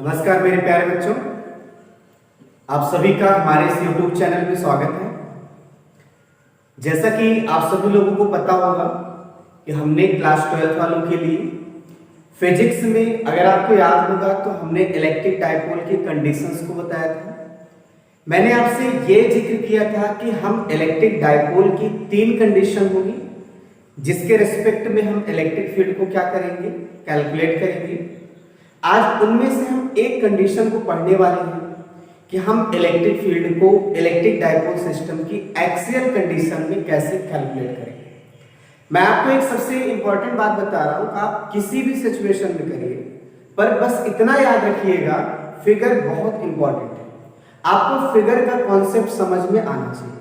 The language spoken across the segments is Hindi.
नमस्कार मेरे प्यारे बच्चों, आप सभी का हमारे इस YouTube चैनल में स्वागत है। जैसा कि आप सभी लोगों को पता होगा कि हमने क्लास 12 वालों के लिए फिजिक्स में, अगर आपको याद होगा तो हमने इलेक्ट्रिक डायपोल की कंडीशंस को बताया था। मैंने आपसे ये जिक्र किया था कि हम इलेक्ट्रिक डायपोल की 3 कंडीशन होगी जिसके रिस्पेक्ट में हम इलेक्ट्रिक फील्ड को क्या करेंगे, कैलकुलेट करेंगे। आज उनमें से हम एक कंडीशन को पढ़ने वाले हैं कि हम इलेक्ट्रिक फील्ड को इलेक्ट्रिक डायपोल सिस्टम की एक्सियल कंडीशन में कैसे कैलकुलेट करेंगे। मैं आपको एक सबसे इंपॉर्टेंट बात बता रहा हूं कि आप किसी भी सिचुएशन में करिए, पर बस इतना याद रखिएगा, फिगर बहुत इंपॉर्टेंट है। आपको फिगर का कॉन्सेप्ट समझ में आना चाहिए,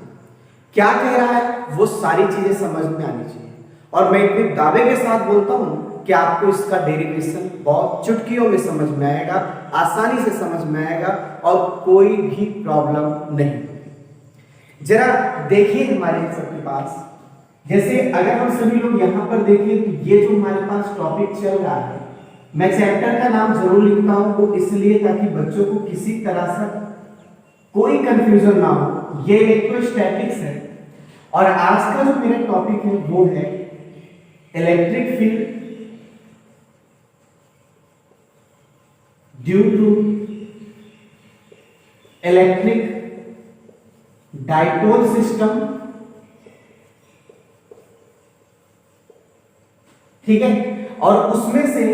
क्या कह रहा है वो सारी चीजें समझ में आनी चाहिए। और मैं इतने दावे के साथ बोलता हूं कि आपको इसका डेरिवेशन बहुत चुटकियों में समझ में आएगा, आसानी से समझ में आएगा और कोई भी प्रॉब्लम नहीं। जरा देखिए हमारे सबके पास, जैसे अगर हम सभी लोग यहां पर देखें तो ये जो हमारे पास टॉपिक चल रहा है, मैं चैप्टर का नाम जरूर लिखता हूं वो इसलिए ताकि बच्चों को किसी तरह से कोई कंफ्यूजन ना हो। ये इलेक्ट्रोस्टैटिक्स है और आज का जो मेरा टॉपिक है वो है electric field due to electric dipole system. ठीक है, और उसमें से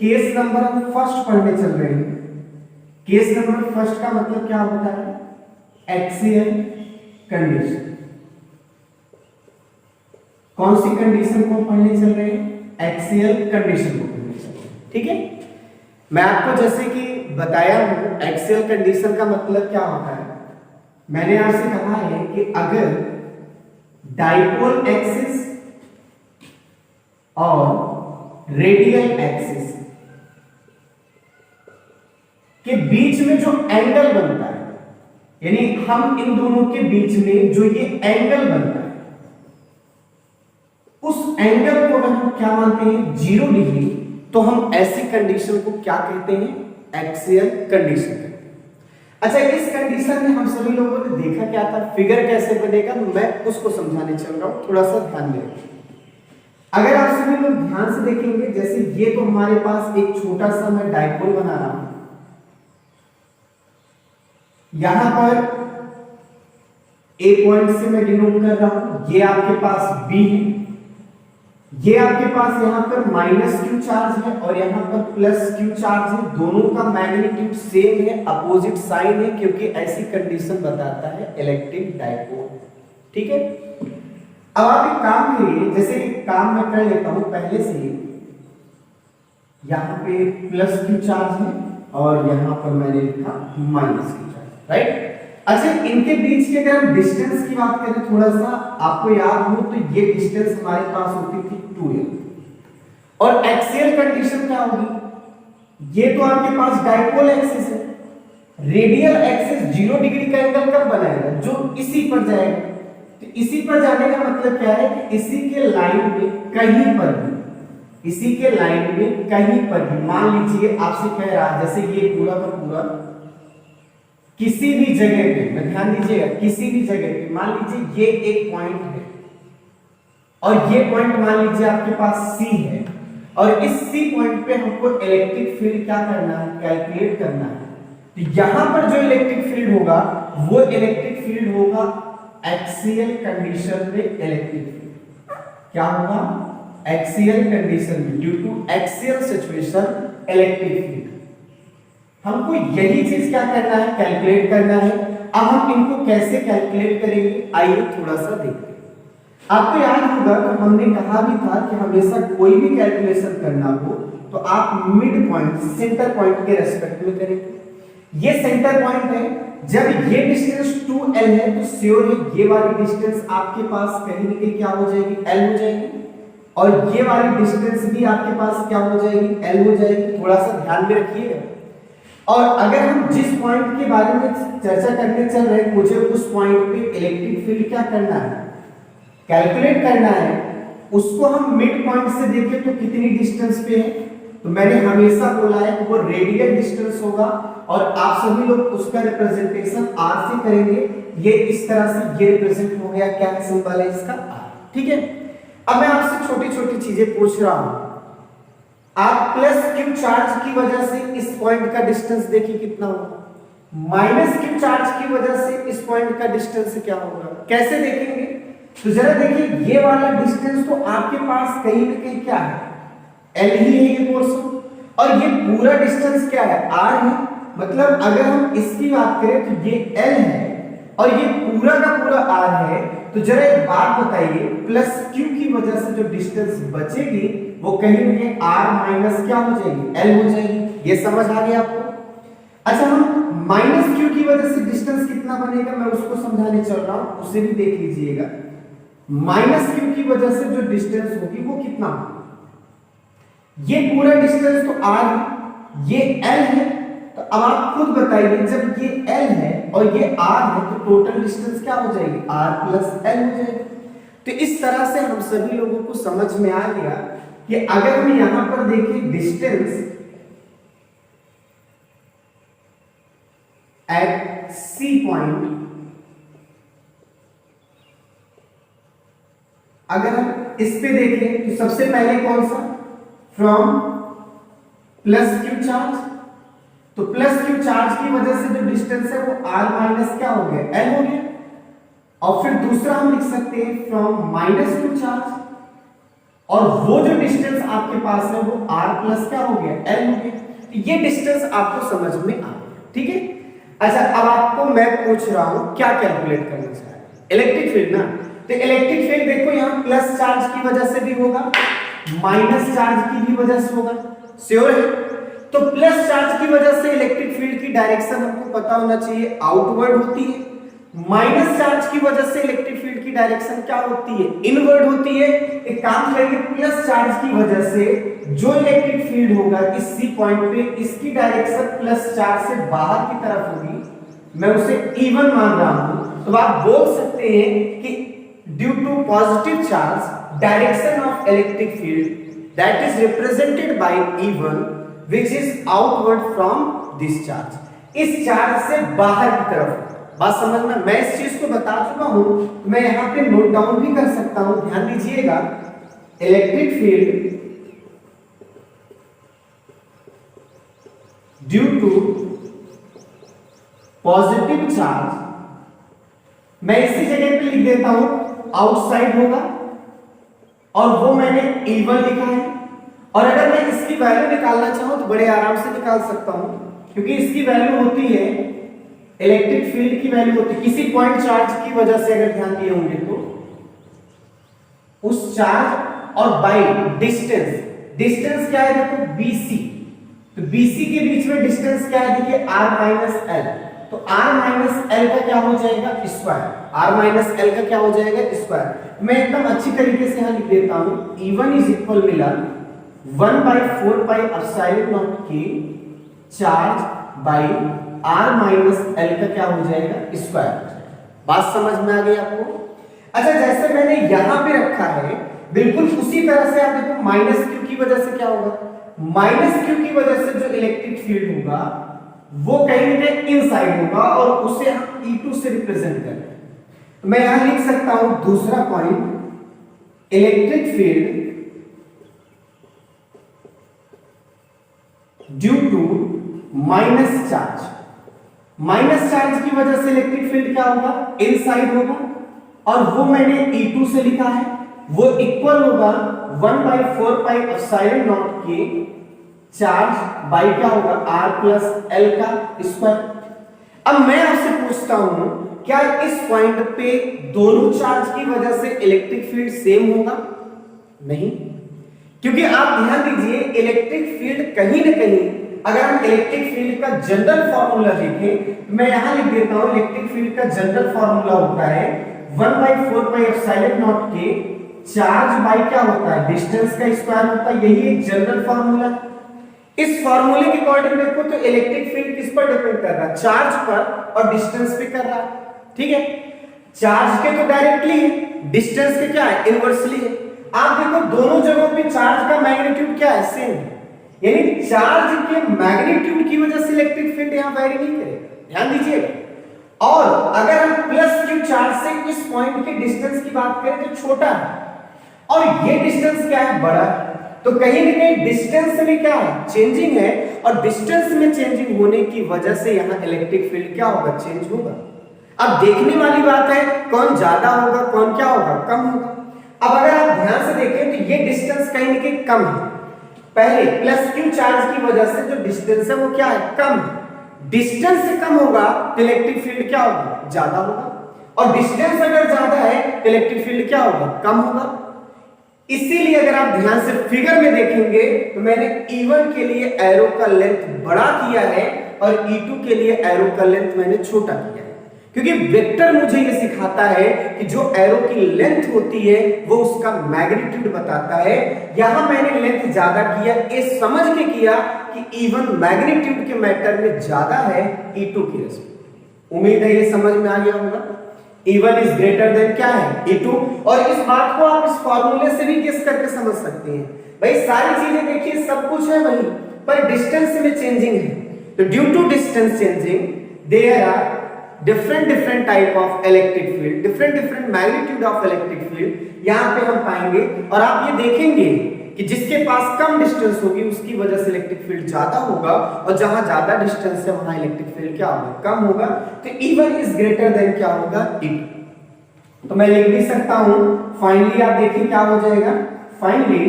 केस नंबर हम फर्स्ट पढ़ने चल रहे हैं। केस नंबर फर्स्ट का मतलब क्या होता है, एक्सियल कंडीशन। कौन सी कंडीशन को पढ़ने चल रहे हैं, एक्सियल कंडीशन को पढ़ने चल रहे हैं। ठीक है, मैं आपको जैसे कि बताया हूं एक्सियल कंडीशन का मतलब क्या होता है। मैंने आपसे कहा है कि अगर डायपोल एक्सिस और रेडियल एक्सिस के बीच में जो एंगल बनता है, यानी हम इन दोनों के बीच में जो ये एंगल बनता है, उस एंगल को अगर हम क्या मानते हैं, 0 डिग्री, तो हम ऐसी कंडीशन को क्या कहते हैं, एक्सियल कंडीशन कहते हैं। अच्छा, इस कंडीशन में हम सभी लोगों ने देखा क्या था, फिगर कैसे बनेगा, मैं उसको समझाने चल रहा हूं, थोड़ा सा ध्यान दें। अगर आप सभी लोग ध्यान से देखेंगे, जैसे ये तो हमारे पास एक छोटा सा मैं डायपोल बना रहा हूं, यहां पर ए पॉइंट से मैं डिनोट कर रहा हूं, ये आपके पास बी है, ये आपके पास यहां पर माइनस क्यू चार्ज है और यहां पर प्लस क्यू चार्ज है। दोनों का मैग्नीट्यूड सेम है, अपोजिट साइन है, क्योंकि ऐसी कंडीशन बताता है इलेक्ट्रिक डायपोल। ठीक है, अब आप एक काम करिए, जैसे एक काम मैं कर लेता हूं पहले से ही। यहां पे प्लस क्यू चार्ज है और यहां पर मैंने लिखा माइनस क्यू चार्ज, राइट। अच्छा, इनके बीच के अगर हम डिस्टेंस की बात करें, थोड़ा सा आपको याद हो तो ये डिस्टेंस हमारे पास होती थी 2l। और एक्सियल कंडीशन क्या होगी, ये तो आपके पास डायपोल एक्सिस है, रेडियल एक्सिस 0 डिग्री का एंगल कब बनाएगा, जो इसी पर जाएगा। तो इसी पर जाने का मतलब क्या है कि इसी के लाइन में कहीं पर भी, इसी के लाइन में कहीं पर भी, मान लीजिए आपसे कह रहा है, जैसे ये पूरा का पूरा किसी भी जगह पे, मैं ध्यान दीजिएगा, किसी भी जगह पे मान लीजिए ये एक पॉइंट है और ये पॉइंट मान लीजिए आपके पास C है, और इस C पॉइंट पे हमको इलेक्ट्रिक फील्ड क्या करना है, कैलकुलेट करना है। तो यहां पर जो इलेक्ट्रिक फील्ड होगा वो इलेक्ट्रिक फील्ड होगा एक्सियल कंडीशन में। इलेक्ट्रिक फील्ड क्या होगा, एक्सियल कंडीशन में, due to axial situation electric field. हमको यही चीज क्या करना है, कैलकुलेट करना है। अब हम इनको कैसे कैलकुलेट करेंगे, आइए थोड़ा सा देखते हैं। आपको याद होगा कि हमने कहा भी था कि हमेशा कोई भी कैलकुलेशन करना हो तो आप मिड पॉइंट, सेंटर पॉइंट के रेस्पेक्ट में करेंगे। ये सेंटर पॉइंट है, जब ये डिस्टेंस 2l है तो श्योर है ये वाली डिस्टेंस आपके पास कहीं ना कहीं क्या हो जाएगी, l हो जाएगी, और ये वाली डिस्टेंस भी आपके पास क्या हो जाएगी, l हो जाएगी। थोड़ा सा ध्यान में रखिएगा। और अगर हम जिस पॉइंट के बारे में चर्चा करने चल रहे हैं, मुझे उस पॉइंट पे इलेक्ट्रिक फील्ड क्या करना है, कैलकुलेट करना है। उसको हम मिड पॉइंट से देखें तो कितनी डिस्टेंस पे है, तो मैंने हमेशा बोला है कि वो रेडियल डिस्टेंस होगा और आप सभी लोग उसका रिप्रेजेंटेशन r से करेंगे। ये इस तरह से ये रिप्रेजेंट हो गया, क्या सिंबल है इसका r। ठीक है, अब मैं आपसे छोटी छोटी चीजें पूछ रहा हूं। आप प्लस क्यू चार्ज की वजह से इस पॉइंट का डिस्टेंस देखिए कितना होगा, माइनस क्यू चार्ज की वजह से इस पॉइंट का डिस्टेंस क्या होगा, कैसे देखेंगे? तो जरा देखिए, ये वाला डिस्टेंस तो आपके पास कहीं ना कहीं क्या है, एल ही है ये पोर्शन, और ये पूरा डिस्टेंस क्या है, आर है। मतलब अगर हम इसकी बात करें तो ये एल है और ये पूरा का पूरा आर है। तो जरा एक बात बताइए, प्लस क्यू की वजह से जो डिस्टेंस बचेगी वो कहीं ना कहीं आर माइनस क्या हो जाएगी, एल हो जाएगी। ये समझ आ गया आपको? अच्छा, हम माइनस क्यू की वजह से डिस्टेंस कितना बनेगा मैं उसको समझाने चल रहा हूं, उसे भी देख लीजिएगा। माइनस क्यू की वजह से जो डिस्टेंस होगी वो कितना होगा, ये पूरा डिस्टेंस तो r है, ये l है। तो अब आप खुद बताइए, जब ये l है और ये r है तो टोटल डिस्टेंस क्या हो जाएगी, r प्लस l हो जाएगी। तो इस तरह से हम सभी लोगों को समझ में आ गया कि अगर हम यहां पर देखें डिस्टेंस एट C पॉइंट, अगर हम इस पे देखें तो सबसे पहले कौन सा, फ्रॉम प्लस क्यू चार्ज, तो प्लस क्यू चार्ज की वजह से जो डिस्टेंस है वो r माइनस क्या हो गया, l हो गया। और फिर दूसरा हम लिख सकते हैं फ्रॉम माइनस क्यू चार्ज, और वो जो डिस्टेंस आपके पास है वो r प्लस क्या हो गया, l हो गया। ये डिस्टेंस आपको समझ में आ गया, ठीक है। अच्छा, अब आपको मैं पूछ रहा हूं क्या कैलकुलेट करना चाह रहे हैं, इलेक्ट्रिक फील्ड ना। तो इलेक्ट्रिक फील्ड देखो यहां प्लस चार्ज की वजह से भी होगा, माइनस चार्ज की भी वजह से होगा, श्योर है? तो प्लस चार्ज की वजह से इलेक्ट्रिक फील्ड की डायरेक्शन हमको पता होना चाहिए, आउटवर्ड होती है। माइनस चार्ज की वजह से इलेक्ट्रिक फील्ड की डायरेक्शन क्या होती है, इनवर्ड होती है। एक काम करेंगे, प्लस चार्ज की वजह से जो इलेक्ट्रिक फील्ड होगा इस सी पॉइंट पे, इसकी डायरेक्शन प्लस चार्ज से बाहर की तरफ होगी, मैं उसे इवन मान रहा हूं। तो आप बोल सकते हैं कि due to positive charge direction of electric field that is represented by E1 which is outward from this charge, इस चार्ज से बाहर की तरफ। बात समझ में? मैं इस चीज को बता चुका हूं, मैं यहां पे नोट डाउन भी कर सकता हूं, ध्यान दीजिएगा। Electric field due to positive charge, मैं इसी जगह पे लिख देता हूं आउटसाइड होगा, और वो मैंने E1 लिखा है। और अगर मैं इसकी वैल्यू निकालना चाहूं तो बड़े आराम से निकाल सकता हूं, क्योंकि इसकी वैल्यू होती है, इलेक्ट्रिक फील्ड की वैल्यू होती है किसी पॉइंट चार्ज की वजह से, अगर ध्यान दिए होंगे तो उस चार्ज और बाई डिस्टेंस, डिस्टेंस क्या है देखो BC, तो BC के बीच में डिस्टेंस क्या है देखिए r माइनस l, तो r माइनस l का क्या हो जाएगा, स्क्वायर, r माइनस l का क्या हो जाएगा, स्क्वायर। मैं एकदम अच्छी तरीके से यहां लिख देता हूं, E1 इज इक्वल मिला 1/4 पाई epsilon naught k charge by r minus l का क्या हो जाएगा, स्क्वायर। बात समझ में आ गई आपको? अच्छा, जैसे मैंने यहां पे रखा है बिल्कुल उसी तरह से आप देखो, माइनस क्यू की वजह से क्या होगा, माइनस क्यू की वजह से जो इलेक्ट्रिक फील्ड होगा वो कहीं ना कहीं इनसाइड होगा, और उसे हम E2 से रिप्रेजेंट करें। तो मैं यहां लिख सकता हूं दूसरा point, electric field due to minus charge, minus charge की वजह से इलेक्ट्रिक फील्ड क्या होगा, इनसाइड होगा, और वो मैंने E2 से लिखा है, वो इक्वल होगा 1/4 पाई epsilon naught k charge by क्या होगा, r प्लस l का स्क्वायर। अब मैं आपसे पूछता हूं, क्या इस पॉइंट पे दोनों चार्ज की वजह से इलेक्ट्रिक फील्ड सेम होगा? नहीं, क्योंकि आप ध्यान दीजिए, इलेक्ट्रिक फील्ड कहीं ना कहीं, अगर हम इलेक्ट्रिक फील्ड का जनरल फॉर्मूला देखें, मैं यहां लिख देता हूं, इलेक्ट्रिक फील्ड का जनरल फॉर्मूला होता है 1/4 पाई epsilon naught k charge by क्या होता है, डिस्टेंस का स्क्वायर होता है। यही एक जनरल फॉर्मूला। इस फॉर्मूले के अकॉर्डिंग देखो तो इलेक्ट्रिक फील्ड किस पर डिपेंड कर रहा है, चार्ज पर और डिस्टेंस पे कर रहा है, ठीक है। चार्ज के तो डायरेक्टली है, डिस्टेंस के क्या है, इनवर्सली है। आप देखो दोनों जगहों पे चार्ज का मैग्नीट्यूड क्या है, सेम है, यानी चार्ज के मैग्नीट्यूड की वजह से इलेक्ट्रिक फील्ड यहां वेरी नहीं करेगा, ध्यान दीजिएगा। और अगर हम प्लस क्यू चार्ज से इस पॉइंट के डिस्टेंस की बात करें तो छोटा है और ये डिस्टेंस क्या है, बड़ा है, तो कहीं ना कहीं डिस्टेंस में क्या है, चेंजिंग है, और डिस्टेंस में चेंजिंग होने की वजह से यहां इलेक्ट्रिक फील्ड क्या होगा, चेंज होगा। अब देखने वाली बात है कौन ज्यादा होगा कौन क्या होगा, कम होगा। अब अगर आप ध्यान से देखें तो ये डिस्टेंस कहीं ना कहीं कम है, पहले प्लस क्यू चार्ज की वजह से जो डिस्टेंस है वो क्या है, कम है। डिस्टेंस से कम होगा तो इलेक्ट्रिक फील्ड क्या होगा, ज्यादा होगा, और डिस्टेंस अगर ज्यादा है तो इलेक्ट्रिक फील्ड क्या होगा, कम होगा। इसीलिए अगर आप ध्यान से फिगर में देखेंगे तो मैंने E1 के लिए एरो का लेंथ बड़ा किया है और E2 के लिए एरो का लेंथ मैंने छोटा किया है, क्योंकि वेक्टर मुझे ये सिखाता है कि जो एरो की लेंथ होती है वो उसका मैग्नीट्यूड बताता है। यहां मैंने लेंथ ज्यादा किया, ये समझ के किया कि E1 मैग्नीट्यूड के मैटर में ज्यादा है E2 की रेस्पेक्ट। उम्मीद है ये समझ में आ गया होगा। E1 इज ग्रेटर देन क्या है, E2। और इस बात को आप इस फॉर्मूले से भी गेस करके समझ सकते हैं। भाई सारी चीजें देखिए सब कुछ है वही, पर डिस्टेंस में चेंजिंग है, तो due to distance changing there are different type of electric field, different magnitude of electric field यहां पे हम पाएंगे। और आप ये देखेंगे कि जिसके पास कम डिस्टेंस होगी उसकी वजह से इलेक्ट्रिक फील्ड ज्यादा होगा, और जहां ज्यादा डिस्टेंस है वहां इलेक्ट्रिक फील्ड क्या होगा, कम होगा। तो E1 इज ग्रेटर देन क्या होगा, E2। तो मैं लिख भी सकता हूं, फाइनली आप देखिए क्या हो जाएगा, finally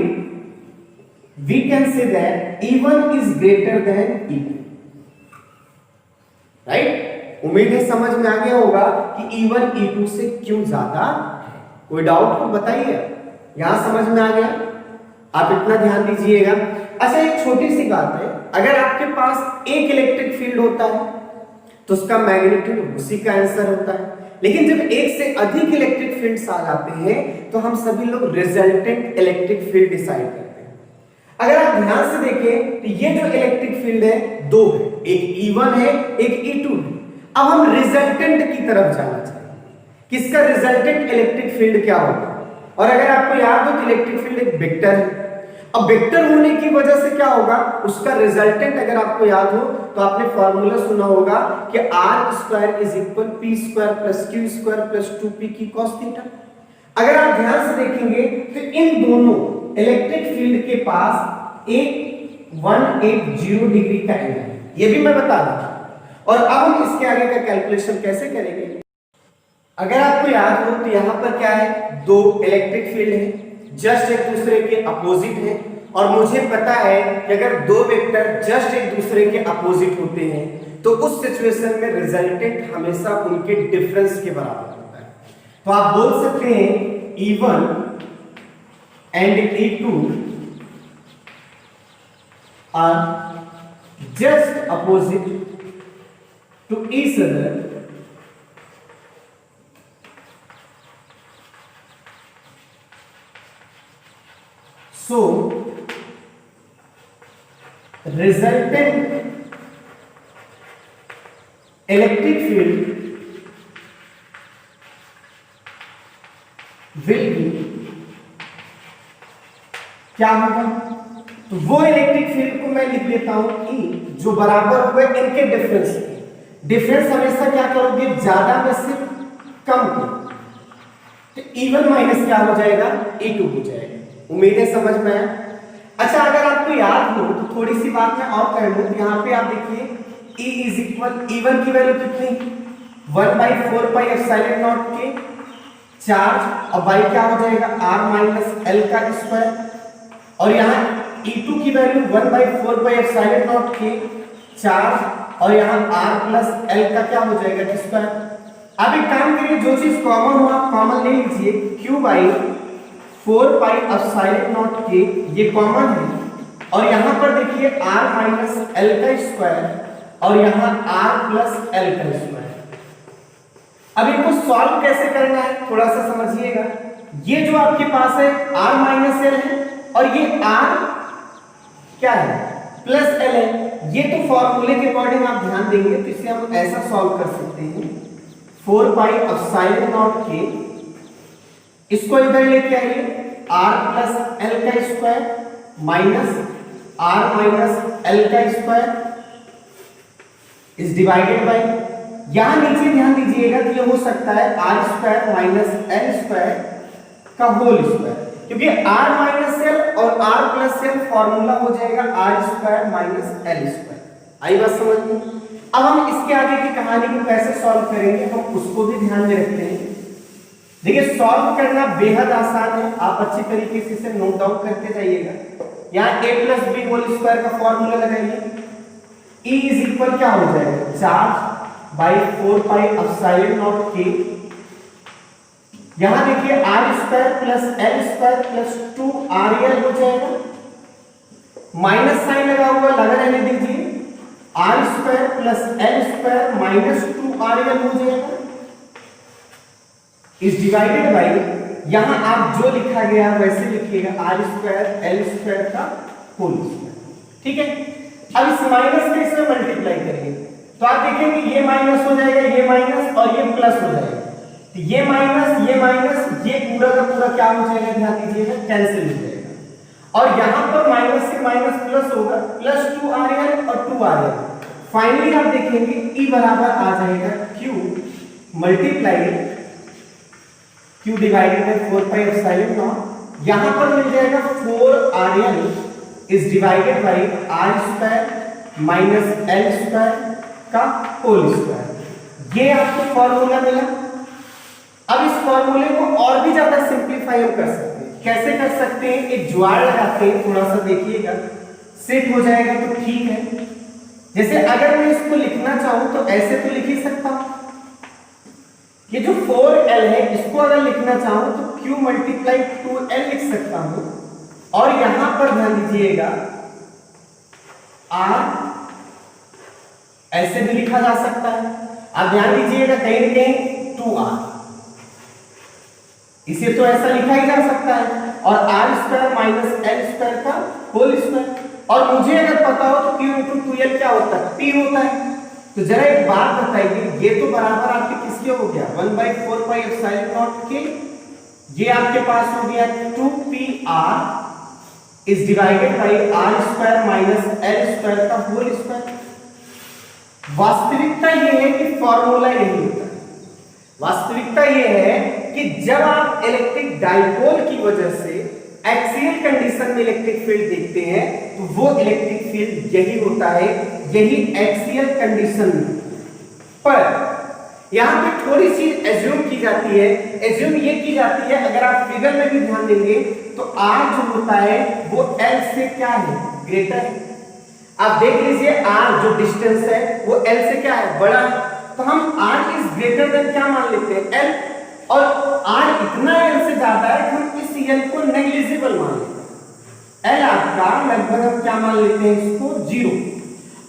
we can say that E1 is greater than E2, right. उम्मीद है समझ में आ गया होगा कि E1 E2 से क्यों ज्यादा है। कोई डाउट तो बताइए, यहां समझ में आ गया, आप इतना ध्यान दीजिएगा। अच्छा एक छोटी सी बात है, अगर आपके पास एक इलेक्ट्रिक फील्ड होता है तो उसका मैग्नीट्यूड उसी का आंसर होता है, लेकिन जब एक से अधिक इलेक्ट्रिक फील्ड्स आ जाते हैं तो हम सभी लोग रिजल्टेंट इलेक्ट्रिक फील्ड डिसाइड करते हैं। अगर आप ध्यान से देखें तो ये जो इलेक्ट्रिक फील्ड है दो है, एक E1 है एक E2 है। अब हम रिजल्टेंट की तरफ जाना चाहिए, किसका रिजल्टेंट इलेक्ट्रिक फील्ड क्या होगा। और अगर आपको याद हो तो इलेक्ट्रिक फील्ड एक वेक्टर है, अब वेक्टर होने की वजह से क्या होगा, उसका रिजल्टेंट अगर आपको याद हो तो आपने फॉर्मूला सुना होगा कि R² is equal P² + Q² + 2P की cos थीटा। अगर आप ध्यान से देखेंगे तो इन दोनों इलेक्ट्रिक फील्ड के पास एक 180 डिग्री का एंगल है, ये भी मैं बता दूं। और अब हम इसके आगे का कैलकुलेशन कैसे करेंगे। अगर आपको याद हो तो यहां पर क्या है, दो इलेक्ट्रिक फील्ड है, जस्ट एक दूसरे के अपोजिट है, और मुझे पता है कि अगर दो वेक्टर जस्ट एक दूसरे के अपोजिट होते हैं तो उस सिचुएशन में रिजल्टेंट हमेशा उनके डिफरेंस के बराबर होता है। तो आप बोल सकते हैं E1 and E2 are just opposite to each other, so resultant electric field will be क्या होगा, तो वो इलेक्ट्रिक फील्ड को मैं लिख लेता हूं E जो बराबर हुए इनके डिफरेंस के। डिफरेंस हमेशा क्या करोगे, ज्यादा में से कम को, तो E1 माइनस क्या हो जाएगा, E2 हो जाएगा। उम्मीद है समझ में आया। अच्छा अगर आपको याद हो तो थोड़ी सी बात मैं और कर लूं, यहाँ पे आप देखिए E इज इक्वल E1 की वैल्यू कितनी, 1/4πε0 के चार्ज, और बाई क्या हो जाएगा R - L का स्क्वायर, और यहाँ E2 की वैल्यू 1/4πε0 के चार्ज, और यहाँ R + L का क्या हो जाएगा स्क्वायर। अब एक काम करिए, जो चीज कॉमन हो आप कॉमन ले लीजिए, Q/4πε0 के ये कॉमन है, और यहां पर देखिए R - L का स्क्वायर और यहां R + L का स्क्वायर। अब इनको सॉल्व कैसे करना है थोड़ा सा समझिएगा। ये जो आपके पास है R - L है और ये R क्या है +L है, ये तो फॉर्मूले के अकॉर्डिंग आप ध्यान देंगे तो इसे हम ऐसा सॉल्व कर सकते हैं, 4πε0 के, इसको इधर लेके आइए, R + L का square minus r minus L का स्क्वायर इज डिवाइडेड बाय, यहां नीचे ध्यान दीजिएगा कि ये हो सकता है R square minus L square का होल स्क्वायर, क्योंकि r माइनस एल और r प्लस एल फॉर्मूला हो जाएगा r square minus L square. आई बात समझ में? अब हम इसके आगे की कहानी को कैसे सॉल्व करेंगे हम उसको भी ध्यान में रखते हैं। देखिए सॉल्व करना बेहद आसान है, आप अच्छी तरीके से इसे नोट डाउन करते जाइएगा। यहाँ a plus B whole square का फॉर्मूला लगाइए, E इज इक्वल क्या हो जाएगा, charge by 4 pi epsilon naught k। यहां देखिए r square plus l square plus 2rl हो जाएगा, माइनस साइन लगा हुआ लगा रहने दीजिए, r square plus l square minus 2rl हो जाएगा इज डिवाइडेड बाई, यहां आप जो लिखा गया वैसे लिखिएगा r स्क्वायर l स्क्वायर का होल स्क्वायर। ठीक है, अब इस माइनस के इसमें मल्टीप्लाई करिए तो आप देखेंगे ये माइनस हो जाएगा, ये माइनस और ये प्लस हो जाएगा, तो ये माइनस ये पूरा का पूरा क्या हो जाएगा, ध्यान दीजिएगा कैंसिल हो जाएगा, और यहां पर माइनस से माइनस प्लस होगा, प्लस 2rl और 2rl। फाइनली आप देखेंगे E बराबर आ जाएगा Q multiply Q divided by 4 pi epsilon not, यहां पर मिल जाएगा 4rl is divided bye r square minus l square का होल स्क्वायर। ये आपको फॉर्मूला मिला। अब इस फॉर्मूले को और भी ज्यादा सिंपलीफाई हम कर सकते हैं। कैसे कर सकते हैं, एक जुगाड़ लगाते हैं, थोड़ा सा देखिएगा, सेट हो जाएगा तो ठीक है। जैसे अगर मैं इसको लिखना चाहूं तो ऐसे तो लिख ही सकता हूं, ये जो 4l है इसको अगर लिखना चाहूं तो q मल्टीप्लाई 2l लिख सकता हूं, और यहां पर ध्यान दीजिएगा r ऐसे भी लिखा जा सकता है। अब ध्यान दीजिएगा कहीं ना कहीं 2r, इसे तो ऐसा लिखा ही जा सकता है, और r square minus l square का होल स्क्वायर। और मुझे अगर पता हो तो q इंटू 2l क्या होता है, p होता है। तो जरा एक बात बताइए, ये तो बराबर आपके किसके हो गया, 1/4 पाई एप्सिलॉन नॉट k, ये आपके पास हो गया 2pr is divided bye r square minus l square का होल स्क्वायर। वास्तविकता ये है कि फॉर्मूला यही होता है। वास्तविकता ये है कि जब आप इलेक्ट्रिक डाइपोल की वजह से एक्सियल कंडीशन में इलेक्ट्रिक फील्ड देखते हैं तो वो इलेक्ट्रिक फील्ड यही होता है, यही एक्सियल कंडीशन। पर यहां पे थोड़ी सी एज्यूम की जाती है, एज्यूम ये की जाती है, अगर आप फिगर में भी ध्यान देंगे तो r जो होता है वो l से क्या है, ग्रेटर है। आप देख लीजिए r जो डिस्टेंस है वो l से क्या है, बड़ा है, तो हम r इज ग्रेटर देन क्या मान लेते हैं, l, और r इतना l से ज्यादा है कि हम इस l को नेग्लिजिबल मान लेते हैं। l आपका लगभग हम क्या मान लेते हैं, इसको 0,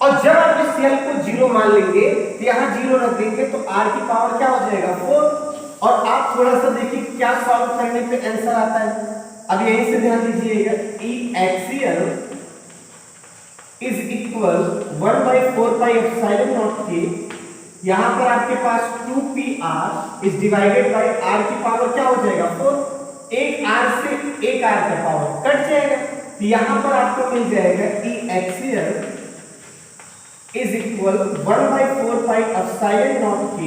और जब आप इस l को 0 मान लेंगे तो यहाँ 0 रख देंगे तो r की पावर क्या हो जाएगा, 4। और आप थोड़ा सा देखिए क्या सॉल्व करने पे आंसर आता है। अब यहीं से ध्यान दीजिएगा, E axial is equal 1/4 pi epsilon naught k, यहां पर आपके पास 2pr is divided bye r की पावर क्या हो जाएगा, 4। एक r से एक r का पावर कट जाएगा, तो यहां पर आपको मिल जाएगा E axial is equal 1/4 pi epsilon naught k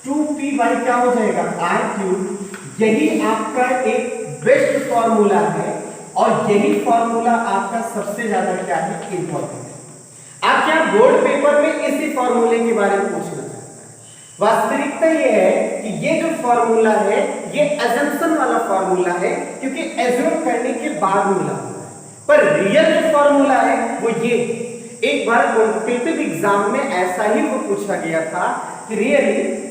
2p by क्या हो जाएगा, r क्यूब। यही आपका एक बेस्ट फॉर्मूला है, और यही फॉर्मूला आपका सबसे ज्यादा क्या है, इंपॉर्टेंट है। आप क्या बोर्ड पेपर में इसी फॉर्मूले के बारे में पूछना चाहते हैं। वास्तविकता ये है कि ये जो फॉर्मूला है ये अजम्पशन वाला फॉर्मूला है, क्योंकि एज्यूम करने के बाद मिला हुआ है, पर रियल जो फॉर्मूला है वो ये। एक बार कॉम्पिटिटिव एग्जाम में ऐसा ही वो पूछा गया था कि रियली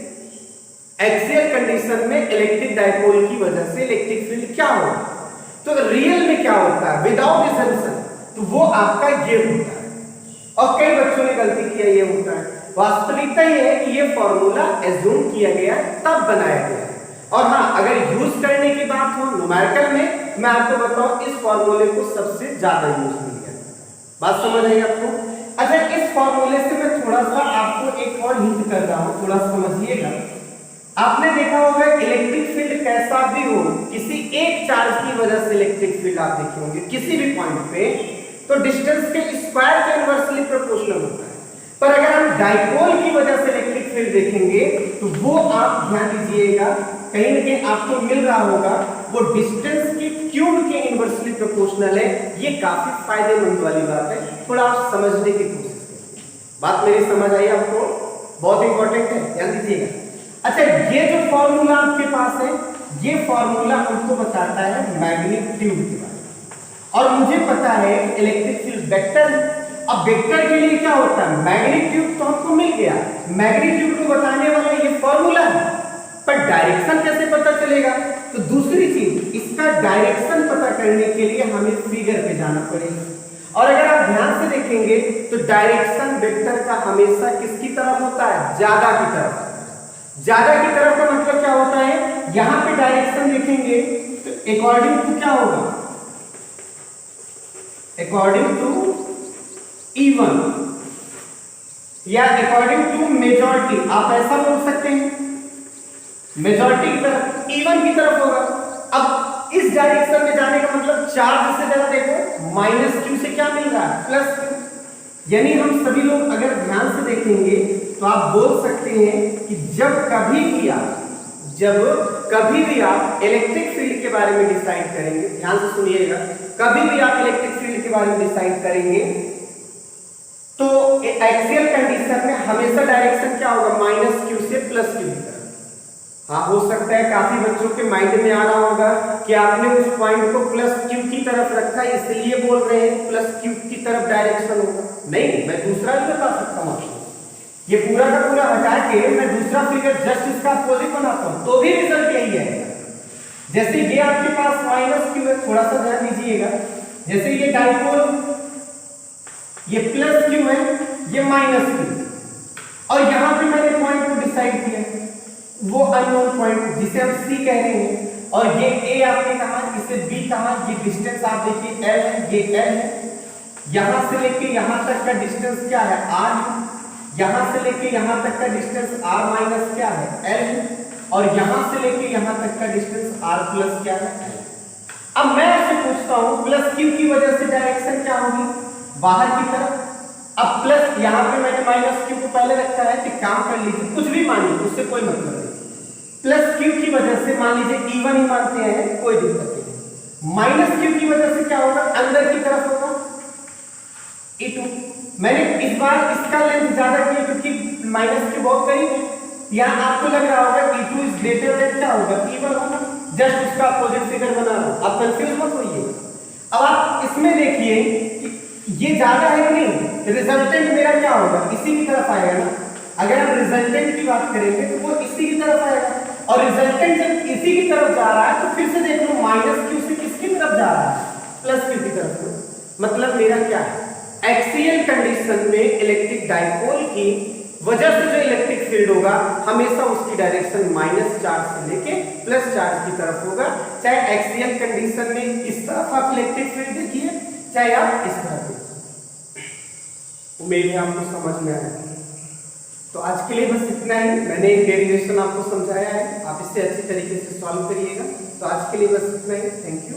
एक्सियल कंडीशन में इलेक्ट्रिक डाइपोल की वजह से इलेक्ट्रिक फील्ड क्या होगा, तो रियल में क्या होता है विदाउट असम्पशन, तो वो आपका ये होता है। और कई बच्चों ने गलती किया, ये होता है। वास्तविकता ये है कि ये फॉर्मूला एज्यूम किया गया तब बनाया गया। और हाँ, अगर यूज करने की बात हो न्यूमेरिकल में, मैं आपको बताऊं इस फॉर्मूले को सबसे ज्यादा यूज किया। बात समझ आई आपको? अच्छा, इस फॉर्मूले से मैं थोड़ा सा आपको एक और हिंट कर रहा हूं, थोड़ा समझिएगा। आपने देखा होगा इलेक्ट्रिक फील्ड कैसा भी हो, किसी एक चार्ज की वजह से इलेक्ट्रिक फील्ड आप देखे होंगे किसी भी पॉइंट पे, तो डिस्टेंस के स्क्वायर के इनवर्सली प्रोपोर्शनल होता है। पर अगर हम डाइपोल की वजह से इलेक्ट्रिक फील्ड देखेंगे तो वो आप ध्यान दीजिएगा कहीं न कहीं आपको मिल रहा होगा वो डिस्टेंस के क्यूब के इनवर्सली प्रोपोर्शनल है। ये काफी फायदेमंद वाली बात है, थोड़ा आप समझने की कोशिश करिए। बात मेरी समझ आई आपको? बहुत इंपॉर्टेंट है, ध्यान दीजिएगा। अच्छा, ये जो फॉर्मूला आपके पास है, ये फॉर्मूला हमको बताता है मैग्नीट्यूड के बारे में, और मुझे पता है इलेक्ट्रिक फील्ड वेक्टर। अब वेक्टर के लिए क्या होता है, मैग्नीट्यूड तो हमको मिल गया, मैग्नीट्यूड को बताने वाला ये फॉर्मूला है, पर डायरेक्शन कैसे पता चलेगा? तो दूसरी चीज, इसका डायरेक्शन पता करने के लिए हमें फिगर पे जाना पड़ेगा। और अगर आप ध्यान से देखेंगे तो डायरेक्शन वेक्टर का हमेशा किसकी तरफ होता है? ज्यादा की तरफ। ज्यादा की तरफ का मतलब क्या होता है? यहां पे डायरेक्शन देखेंगे तो अकॉर्डिंग टू क्या होगा? अकॉर्डिंग टू E1 या अकॉर्डिंग टू मेजॉरिटी, आप ऐसा बोल सकते हैं, मेजॉरिटी की तरफ E1 की तरफ होगा। अब इस डायरेक्शन में जाने का मतलब चार्ज से ज्यादा देखो माइनस क्यू से क्या मिल रहा है? Plus Q. यानी हम सभी लोग अगर ध्यान से देखेंगे तो आप बोल सकते हैं कि जब कभी भी आप इलेक्ट्रिक फील्ड के बारे में डिसाइड करेंगे, ध्यान से सुनिएगा, कभी भी आप इलेक्ट्रिक फील्ड के बारे में डिसाइड करेंगे तो एक्सियल कंडीशन में हमेशा डायरेक्शन क्या होगा? माइनस क्यू से प्लस क्यू की तरफ। हाँ, हो सकता है काफी बच्चों के माइंड में आ रहा होगा कि आपने उस पॉइंट को प्लस क्यू की तरफ रखा इसलिए बोल रहे हैं प्लस क्यू की तरफ डायरेक्शन होगा। नहीं, मैं दूसरा भी बता सकता हूँ आपको। ये पूरा का पूरा हटा के मैं दूसरा फिगर जस्ट इसका अपोजिट बनाता हूँ तो भी रिजल्ट यही है। जैसे ये आपके पास माइनस क्यू है, थोड़ा सा ध्यान दीजिएगा, जैसे ये डाइपोल, ये प्लस क्यू है, ये माइनस क्यू, और यहां पे मैंने पॉइंट को डिसाइड किया, वो अननोन पॉइंट जिसे हम सी कह रहे हैं, और ये ए आपने कहा, इसे बी कहा, ये डिस्टेंस आप देखिए एल है, ये एल है, यहां से लेके यहां तक का डिस्टेंस क्या है? आर है, यहां से लेके यहां तक का डिस्टेंस आर माइनस क्या है? एल है, और यहां से लेके यहां तक का डिस्टेंस आर प्लस क्या है? एल। अब मैं आपसे पूछता हूं प्लस क्यू की वजह से डायरेक्शन क्या होगी? बाहर की तरफ। अब प्लस यहां पे मैंने माइनस क्यू को पहले रखा है कि काम कर लीजिए, कुछ भी मानिए, उससे कोई मतलब नहीं। प्लस क्यू की वजह से मान लीजिए E1 ही मानते हैं, कोई दिक्कत नहीं। माइनस क्यू की वजह से क्या होगा? अंदर की तरफ होगा E2। मैंने इस बार इसका लेंथ ज्यादा किया क्योंकि माइनस क्यू बहुत करीब है। यहां आपको लग रहा होगा E2 इज ग्रेटर देन क्या होगा? E1 होगा। जस्ट उसका अपोजिट फिगर बना रहा हूं, आप कंफ्यूज मत होइए। अब आप इसमें देखिए कि ये ज्यादा है कि नहीं, रिजल्टेंट मेरा क्या होगा? इसी की तरफ आएगा ना। अगर हम रिजल्टेंट की बात करेंगे तो वो इसी की तरफ आएगा, और रिजल्टेंट जब इसी की तरफ जा रहा है तो फिर से देख लो माइनस क्यू से किसकी तरफ जा रहा है? प्लस क्यू की तरफ। मतलब मेरा क्या है? एक्सियल कंडीशन में इलेक्ट्रिक डाइपोल की वजह से जो इलेक्ट्रिक फील्ड होगा हमेशा उसकी डायरेक्शन माइनस चार्ज से लेके प्लस चार्ज की तरफ होगा। चाहे एक्सियल कंडीशन में इस तरफ आप इलेक्ट्रिक फील्ड देखिए, चाहे आप इस तरफ देखिए। उम्मीद है आपको समझ में आया। तो आज के लिए बस इतना ही, मैंने एक डेरिवेशन आपको समझाया है, आप इससे अच्छी तरीके से सॉल्व करिएगा। तो आज के लिए बस इतना ही, थैंक यू।